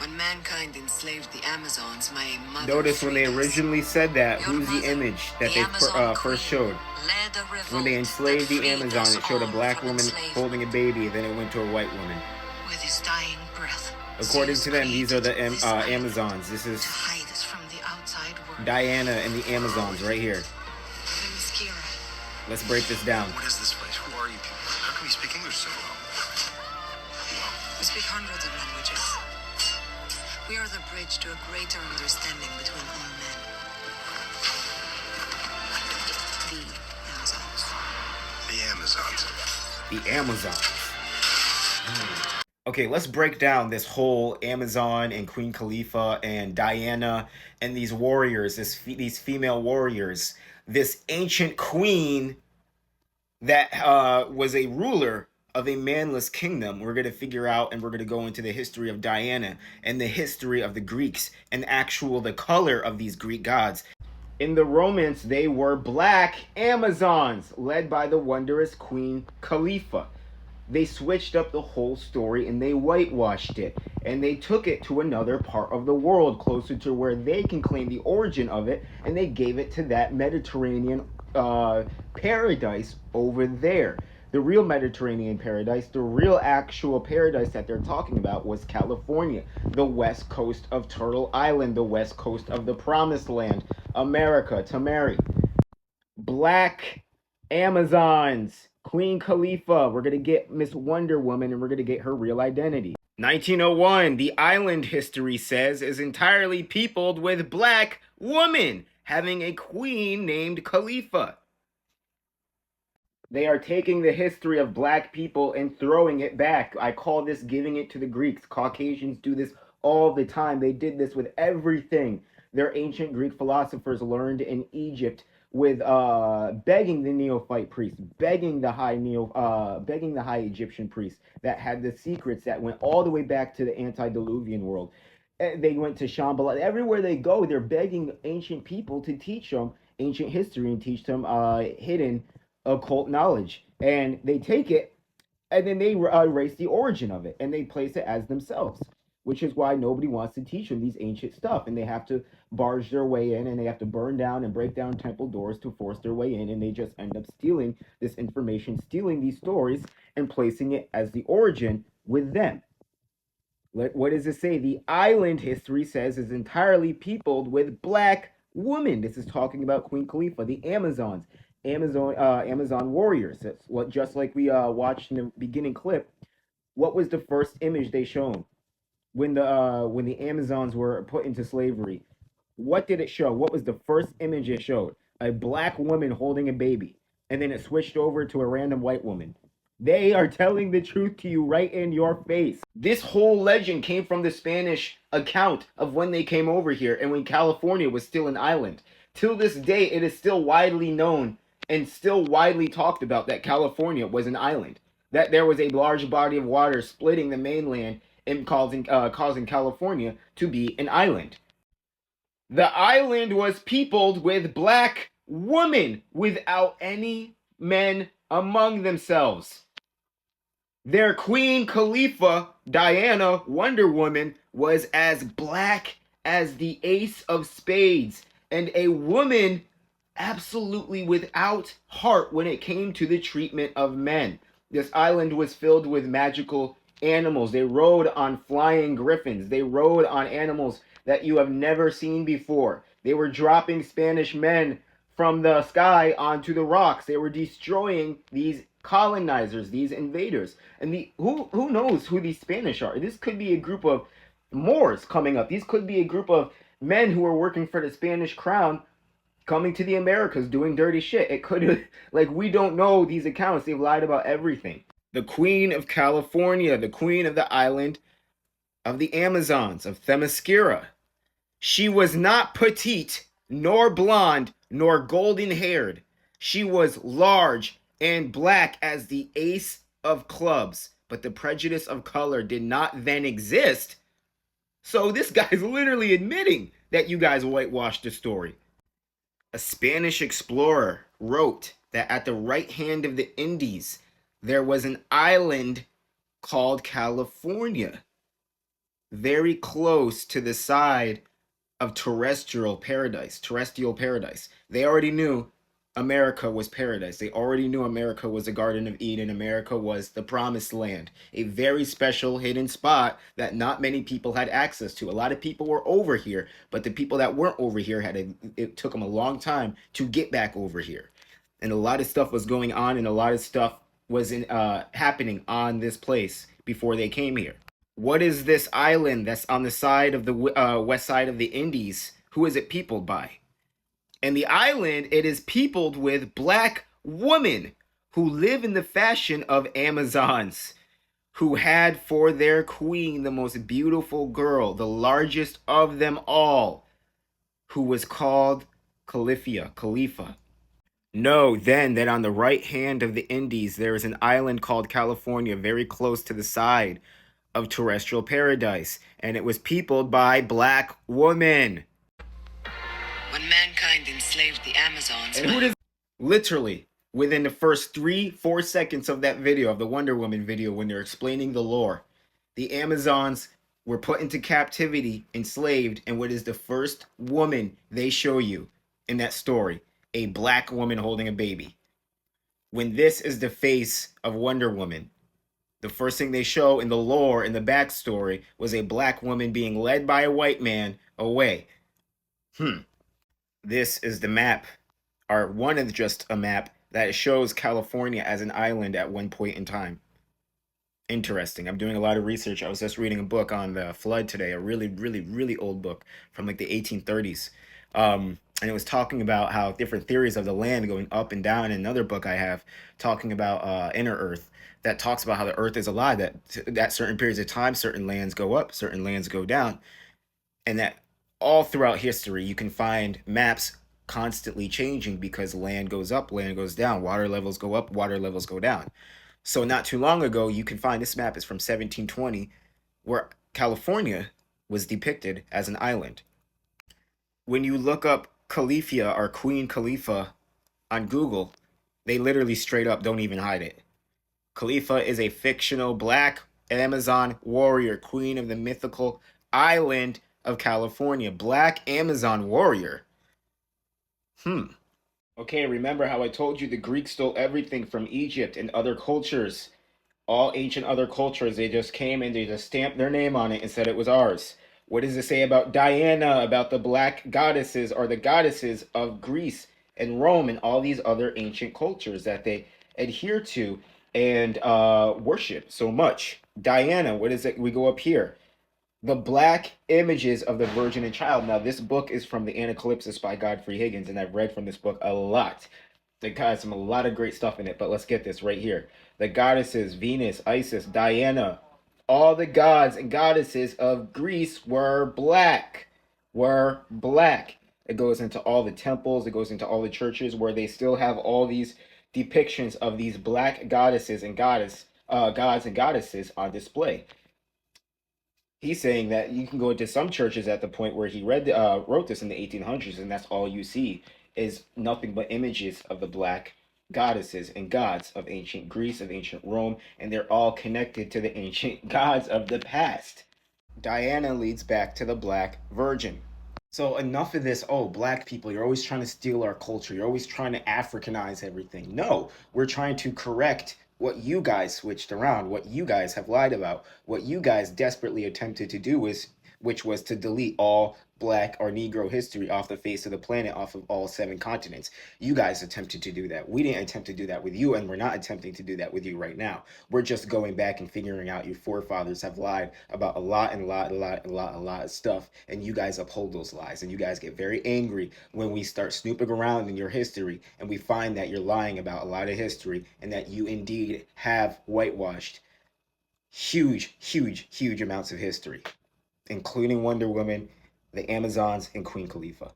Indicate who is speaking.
Speaker 1: When mankind enslaved the Amazons, my mother
Speaker 2: Notice when they
Speaker 1: freed us.
Speaker 2: originally said that,
Speaker 1: Your
Speaker 2: who's the
Speaker 1: mother,
Speaker 2: image that
Speaker 1: the
Speaker 2: they
Speaker 1: Amazon
Speaker 2: first
Speaker 1: queen,
Speaker 2: showed?
Speaker 1: led a revolt
Speaker 2: When they enslaved
Speaker 1: that
Speaker 2: the
Speaker 1: freed
Speaker 2: Amazon,
Speaker 1: us
Speaker 2: it showed a
Speaker 1: all
Speaker 2: black
Speaker 1: from
Speaker 2: woman
Speaker 1: enslavement.
Speaker 2: holding a baby, then it went to a white woman.
Speaker 1: With his dying breath,
Speaker 2: According
Speaker 1: Zeus
Speaker 2: to them, these are the
Speaker 1: created this island
Speaker 2: Amazons. This is
Speaker 1: to hide us from the outside world.
Speaker 2: Diana and the Amazons right here.
Speaker 1: Themyscira.
Speaker 2: Let's break this down.
Speaker 3: What is this place? Who are you people? How come you speak English so well?
Speaker 1: We speak hundreds of languages. We are the bridge to a greater understanding between all men. The Amazons.
Speaker 3: The Amazons.
Speaker 2: The Amazons. Okay, let's break down this whole Amazon and Queen Kalifia and Diana and these warriors, these female warriors, this ancient queen that was a ruler of a manless kingdom. We're going to figure out, and we're going to go into the history of Diana and the history of the Greeks and the color of these Greek gods. In the Romans, they were black Amazons, led by the wondrous Queen Kalifia. They switched up the whole story and they whitewashed it. And they took it to another part of the world, closer to where they can claim the origin of it. And they gave it to that Mediterranean paradise over there. The real Mediterranean paradise, the real actual paradise that they're talking about was California, the west coast of Turtle Island, the west coast of the Promised Land, America to marry. Black Amazons, Queen Kalifia. We're going to get Miss Wonder Woman and we're going to get her real identity. 1901, the island, history says, is entirely peopled with black women, having a queen named Kalifia. They are taking the history of black people and throwing it back. I call this giving it to the Greeks. Caucasians do this all the time. They did this with everything. Their ancient Greek philosophers learned in Egypt with begging the neophyte priests, begging the high Egyptian priests that had the secrets that went all the way back to the antediluvian world. They went to Shambhala. Everywhere they go, they're begging ancient people to teach them ancient history and teach them hidden occult knowledge. And they take it and then they erase the origin of it and they place it as themselves, which is why nobody wants to teach them these ancient stuff, and they have to barge their way in and they have to burn down and break down temple doors to force their way in, and they just end up stealing this information, stealing these stories and placing it as the origin with them. What does it say? The island, history says, is entirely peopled with black women. This is talking about Queen Kalifia, the Amazons, Amazon warriors. That's what, just like we watched in the beginning clip. What was the first image they shown when the Amazons were put into slavery? What did it show? What was the first image it showed? A black woman holding a baby, and then it switched over to a random white woman. They are telling the truth to you right in your face. This whole legend came from the Spanish account of when they came over here and when California was still an island. Till this day, it is still widely known and still widely talked about that California was an island. That there was a large body of water splitting the mainland and causing California to be an island. The island was peopled with black women without any men among themselves. Their Queen Kalifia, Diana, Wonder Woman, was as black as the ace of spades, and a woman absolutely without heart when it came to the treatment of men. This island was filled with magical animals. They rode on flying griffins. They rode on animals that you have never seen before. They were dropping Spanish men from the sky onto the rocks. They were destroying these colonizers, these invaders. And who knows who these Spanish are? This could be a group of Moors coming up. These could be a group of men who are working for the Spanish crown coming to the Americas doing dirty shit. It could, like, we don't know these accounts. They've lied about everything. The Queen of California, the Queen of the island of the Amazons, of Themyscira. She was not petite, nor blonde, nor golden-haired. She was large and black as the ace of clubs, but the prejudice of color did not then exist. So this guy's literally admitting that you guys whitewashed the story. A Spanish explorer wrote that at the right hand of the Indies, there was an island called California. very close to the side of terrestrial paradise. They already knew America was paradise. They already knew America was the Garden of Eden. America was the promised land, a very special hidden spot that not many people had access to. A lot of people were over here, but the people that weren't over here it took them a long time to get back over here. And a lot of stuff was going on, and a lot of stuff was happening on this place before they came here. What is this island that's on the side of the west side of the Indies? Who is it peopled by? And the island, it is peopled with black women who live in the fashion of Amazons, who had for their queen the most beautiful girl, the largest of them all, who was called Kalifia. Know then that on the right hand of the Indies there is an island called California, very close to the side of terrestrial paradise, and it was peopled by black women.
Speaker 1: When mankind enslaved the Amazons,
Speaker 2: And who does literally within the first 3-4 seconds of that video, of the Wonder Woman video, when they're explaining the lore, the Amazons were put into captivity, enslaved, and what is the first woman they show you in that story? A black woman holding a baby. When this is the face of Wonder Woman, the first thing they show in the lore, in the backstory, was a black woman being led by a white man away. This is the map, or one of just a map, that shows California as an island at one point in time. Interesting. I'm doing a lot of research. I was just reading a book on the flood today, a really, really, really old book from like the 1830s. And it was talking about how different theories of the land going up and down. And another book I have talking about inner Earth, that talks about how the Earth is alive, that at certain periods of time, certain lands go up, certain lands go down. And that all throughout history, you can find maps constantly changing because land goes up, land goes down, water levels go up, water levels go down. So not too long ago, you can find this map is from 1720, where California was depicted as an island. When you look up Kalifia or Queen Khalifa on Google, they literally straight up don't even hide it. Khalifa is a fictional black Amazon warrior, queen of the mythical island of California. Black Amazon warrior. Okay, remember how I told you the Greeks stole everything from Egypt and other cultures. All ancient other cultures, they just came and they just stamped their name on it and said it was ours. What does it say about Diana, about the black goddesses or the goddesses of Greece and Rome and all these other ancient cultures that they adhere to and worship so much? Diana, what is it? We go up here. The black images of the Virgin and Child. Now, this book is from the Anacalypsis by Godfrey Higgins, and I've read from this book a lot. It has a lot of great stuff in it, but let's get this right here. The goddesses, Venus, Isis, Diana, all the gods and goddesses of Greece were black. It goes into all the temples, it goes into all the churches where they still have all these depictions of these black goddesses and gods and goddesses on display. He's saying that you can go into some churches at the point where he wrote this in the 1800s, and that's all you see is nothing but images of the black goddesses and gods of ancient Greece, of ancient Rome, and they're all connected to the ancient gods of the past. Diana leads back to the Black Virgin. So enough of this, oh, black people, you're always trying to steal our culture. You're always trying to Africanize everything. No, we're trying to correct what you guys switched around, what you guys have lied about, what you guys desperately attempted to do which was to delete all black or Negro history off the face of the planet, off of all 7 continents. You guys attempted to do that. We didn't attempt to do that with you, and we're not attempting to do that with you right now. We're just going back and figuring out your forefathers have lied about a lot of stuff, and you guys uphold those lies, and you guys get very angry when we start snooping around in your history, and we find that you're lying about a lot of history, and that you indeed have whitewashed huge amounts of history, including Wonder Woman, the Amazons, and Queen Khalifa.